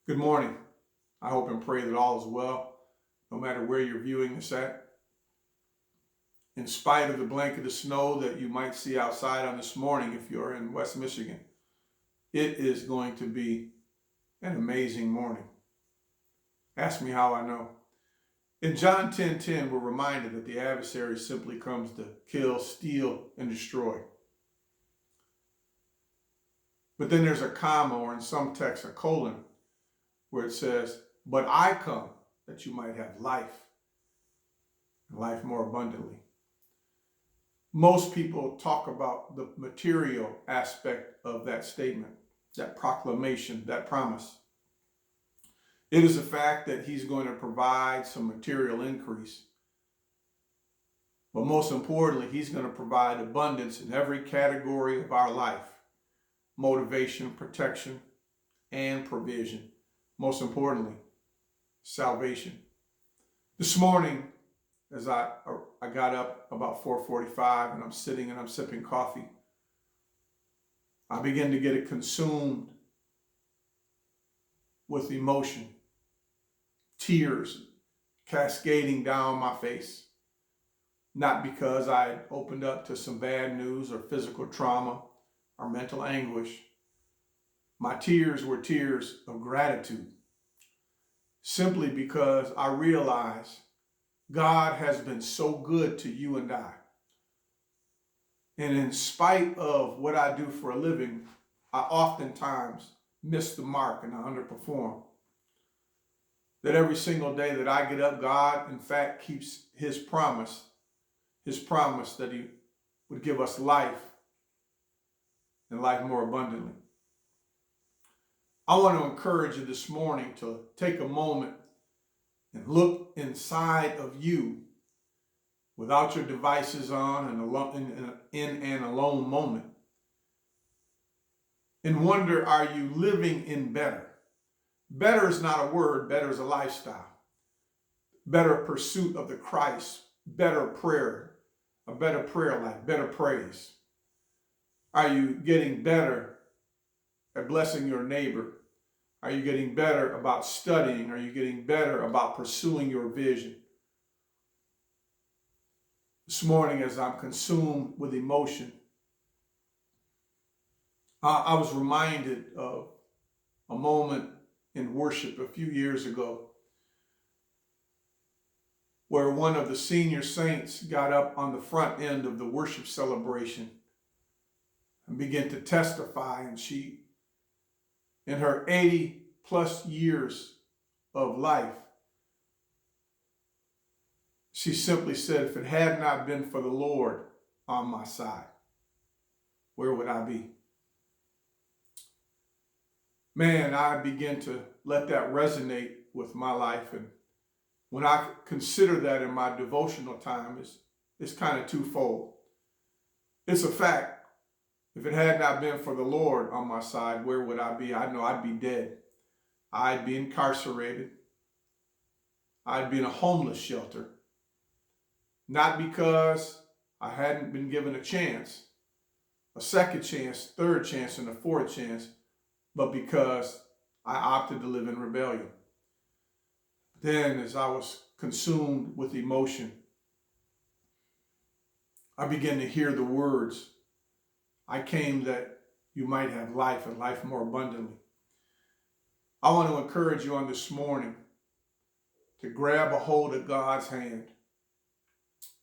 Good morning. I hope and pray that all is well, no matter where you're viewing this at. In spite of the blanket of snow that you might see outside on this morning if you're in West Michigan, it is going to be an amazing morning. Ask me how I know. In John 10:10, we're reminded that the adversary simply comes to kill, steal, and destroy. But then there's a comma, or in some texts, a colon, where it says, "But I come that you might have life, and life more abundantly." Most people talk about the material aspect of that statement, that proclamation, that promise. It is a fact that he's going to provide some material increase. But most importantly, he's going to provide abundance in every category of our life: motivation, protection, and provision. Most importantly, salvation. This morning, as I got up about 4:45 and I'm sitting and I'm sipping coffee, I begin to get consumed with emotion, tears cascading down my face. Not because I opened up to some bad news or physical trauma or mental anguish. My tears were tears of gratitude, simply because I realize God has been so good to you and I. And in spite of what I do for a living, I oftentimes miss the mark and I underperform. That every single day that I get up, God, in fact, keeps his promise that he would give us life and life more abundantly. I want to encourage you this morning to take a moment and look inside of you without your devices on and in an alone moment, and wonder, are you living in better? Better is not a word, better is a lifestyle. Better pursuit of the Christ, better prayer, a better prayer life, better praise. Are you getting better at blessing your neighbor? Are you getting better about studying? Are you getting better about pursuing your vision? This morning, as I'm consumed with emotion, I was reminded of a moment in worship a few years ago where one of the senior saints got up on the front end of the worship celebration and began to testify. And she, in her 80 plus years of life, she simply said, if it had not been for the Lord on my side, where would I be? Man, I began to let that resonate with my life. And when I consider that in my devotional time, it's kind of twofold. It's a fact. If it had not been for the Lord on my side, where would I be? I know I'd be dead. I'd be incarcerated. I'd be in a homeless shelter. Not because I hadn't been given a chance, a second chance, third chance, and a fourth chance, but because I opted to live in rebellion. Then, as I was consumed with emotion, I began to hear the words, I came that you might have life and life more abundantly. I want to encourage you on this morning to grab a hold of God's hand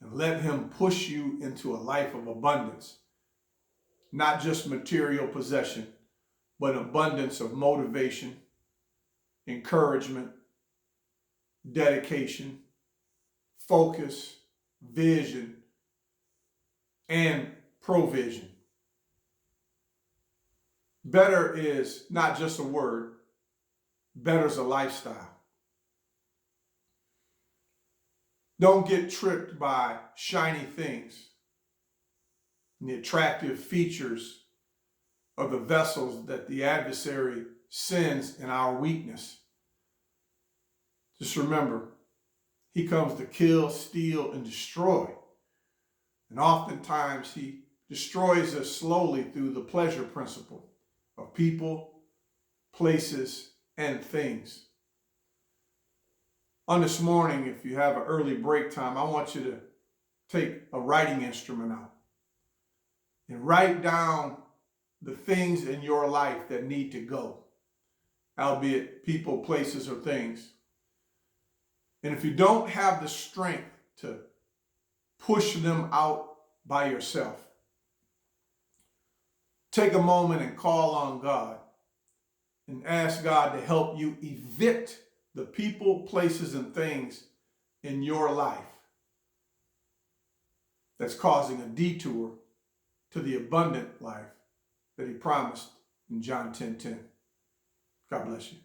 and let him push you into a life of abundance. Not just material possession, but abundance of motivation, encouragement, dedication, focus, vision, and provision. Better is not just a word, better is a lifestyle. Don't get tricked by shiny things and the attractive features of the vessels that the adversary sends in our weakness. Just remember, he comes to kill, steal, and destroy. And oftentimes he destroys us slowly through the pleasure principle of people, places, and things. On this morning, if you have an early break time, I want you to take a writing instrument out and write down the things in your life that need to go, albeit people, places, or things. And if you don't have the strength to push them out by yourself, take a moment and call on God and ask God to help you evict the people, places, and things in your life that's causing a detour to the abundant life that he promised in John 10:10. God bless you.